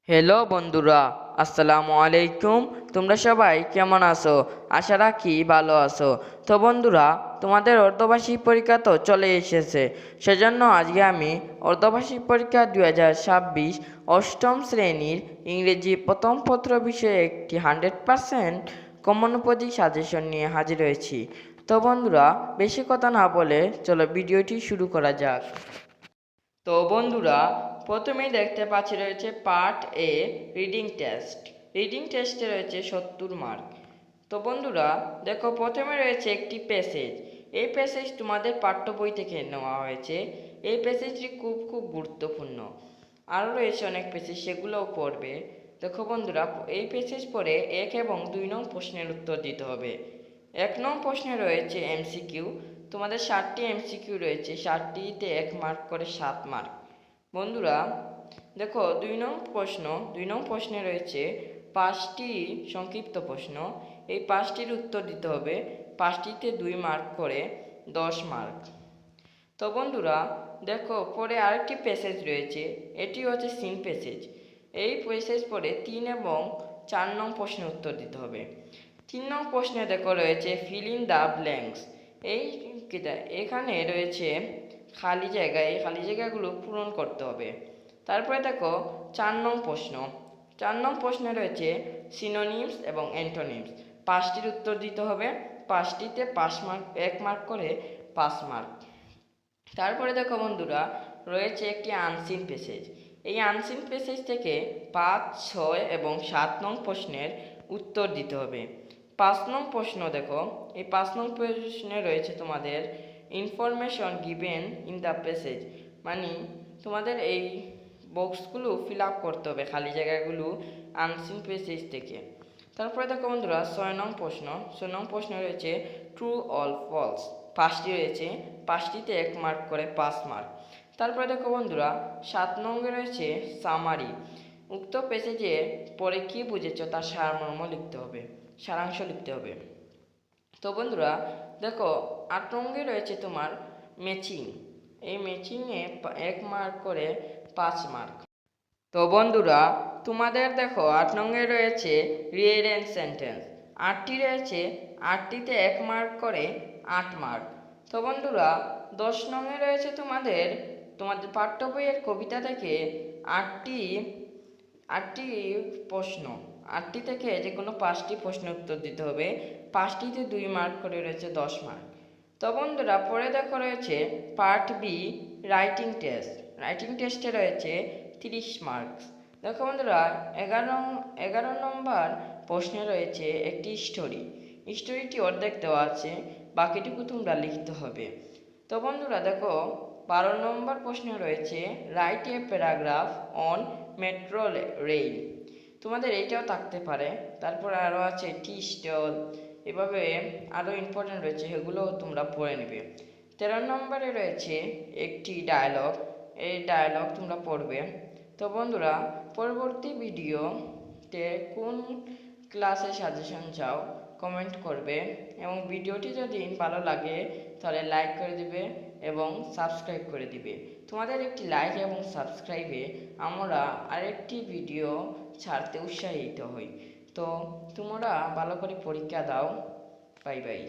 Hello বন্ধুরা, আসসালামু আলাইকুম। তোমরা সবাই কেমন আছো? আশা রাখি ভালো আছো। তো বন্ধুরা, তোমাদের অর্ধবার্ষিক পরীক্ষা তো চলে এসেছে। সেজন্য আজকে আমি অর্ধবার্ষিক পরীক্ষা 2026 অষ্টম শ্রেণীর ইংরেজি প্রথম পত্র বিষয়ে একটি 100% কমন উপযোগী সাজেশন নিয়ে হাজির হয়েছি। তো বন্ধুরা, বেশি কথা না বলে চলো ভিডিওটি শুরু করা যাক। তো বন্ধুরা, প্রথমেই দেখতে পাচ্ছি রয়েছে পার্ট এ রিডিং টেস্ট। রিডিং টেস্টে রয়েছে 70 মার্ক। তো বন্ধুরা দেখো, প্রথমে রয়েছে একটি প্যাসেজ। এই প্যাসেজ তোমাদের পাঠ্য বই থেকে নেওয়া হয়েছে। এই প্যাসেজটি খুব গুরুত্বপূর্ণ। আরও রয়েছে অনেক প্যাসেজ, সেগুলোও পড়বে। দেখো বন্ধুরা, এই প্যাসেজ পড়ে 1 এবং 2 নং প্রশ্নের উত্তর দিতে হবে। 1 নং প্রশ্নে রয়েছে এমসিকিউ। তোমাদের 60টি এমসিকিউ রয়েছে, 60টিতে 1 মার্ক করে 7 মার্ক। বন্ধুরা দেখো, 2 নং প্রশ্নে রয়েছে 5টি সংক্ষিপ্ত প্রশ্ন। এই 5টির উত্তর দিতে হবে। 5টিতে 2 মার্ক করে 10 মার্ক। তো বন্ধুরা দেখো, পরে আরেকটি প্যাসেজ রয়েছে। এটি হচ্ছে সিন প্যাসেজ। এই প্যাসেজ পরে 3 এবং 4 নং প্রশ্নের উত্তর দিতে হবে। 3 নং প্রশ্নে দেখো রয়েছে ফিল ইন দ্য ব্ল্যাঙ্কস। এখানে রয়েছে খালি জায়গা, এই খালি জায়গাগুলো পূরণ করতে হবে। তারপরে দেখো 4 নং প্রশ্ন। 4 নং প্রশ্নে রয়েছে সিনোনিমস এবং অ্যান্টোনিমস। 5টির উত্তর দিতে হবে। 5টিতে 1 মার্ক করে 5 মার্ক। তারপরে দেখো বন্ধুরা, রয়েছে একটি আনসিন প্যাসেজ। এই আনসিন প্যাসেজ থেকে 5, 6 এবং 7 নং প্রশ্নের উত্তর দিতে হবে। 5 নং প্রশ্ন দেখো, এই 5 নং প্রশ্নে রয়েছে তোমাদের information given in the passage, মানে তোমাদের এই বক্সগুলো ফিল আপ করতে হবে, খালি জায়গাগুলো আনসিন প্যাসেজ থেকে। তারপরে দেখো বন্ধুরা, 6 নং প্রশ্ন। 6 নং প্রশ্নে রয়েছে ট্রু অল ফলস। 5টি রয়েছে, 5টিতে 1 মার্ক করে 5 মার্ক। তারপরে দেখো বন্ধুরা, 7 নঙ্গে রয়েছে সামারি। উক্ত প্যাসেজে পরে কি বুঝেছ তার সারমর্ম লিখতে হবে, সারাংশ লিখতে হবে। তো বন্ধুরা দেখো, 8 নঙ্গে রয়েছে তোমার ম্যাচিং। এই ম্যাচিংয়ে 1 মার্ক করে 5 মার্ক। তো বন্ধুরা তোমাদের দেখো 8 নঙ্গে রয়েছে রিয়েরেন্স সেন্টেন্স। 8টি রয়েছে, 8টিতে 1 মার্ক করে 8 মার্ক। তো বন্ধুরা 10 নঙ্গে রয়েছে তোমাদের পাঠ্য বইয়ের কবিতা থেকে 8টি প্রশ্ন। 8টি থেকে যে কোনো 5টি প্রশ্নের উত্তর দিতে হবে। 5টিতে 2 মার্ক করে রয়েছে 10 মার্ক। তো বন্ধুরা পরে দেখো রয়েছে part B writing test. Writing টেস্টে রয়েছে 30 মার্কস। দেখো বন্ধুরা, 11 নম্বর প্রশ্নে রয়েছে একটি স্টোরি। স্টোরিটি অর্ধেক দেওয়া আছে, বাকিটুকু তোমরা লিখতে হবে। তো বন্ধুরা দেখো, 12 নম্বর প্রশ্নে রয়েছে write a paragraph on metro rail. তোমাদের এইটাও থাকতে পারে। তারপর আরও আছে টি স্টল, এভাবে আরও ইম্পর্টেন্ট রয়েছে, সেগুলোও তোমরা পড়ে নেবে। 13 নম্বরে রয়েছে একটি ডায়লগ। এই ডায়লগ তোমরা পড়বে। তো বন্ধুরা পরবর্তী ভিডিওতে কোন ক্লাসে সাজেশন চাও কমেন্ট করবে, এবং ভিডিওটি যদি ভালো লাগে তাহলে লাইক করে দিবে এবং সাবস্ক্রাইব করে দিবে। তোমাদের একটি লাইক এবং সাবস্ক্রাইবে আমরা আরেকটি ভিডিও ছাড়তে উৎসাহিত হই। তো তোমরা ভালো করে পরীক্ষা দাও। Bye bye.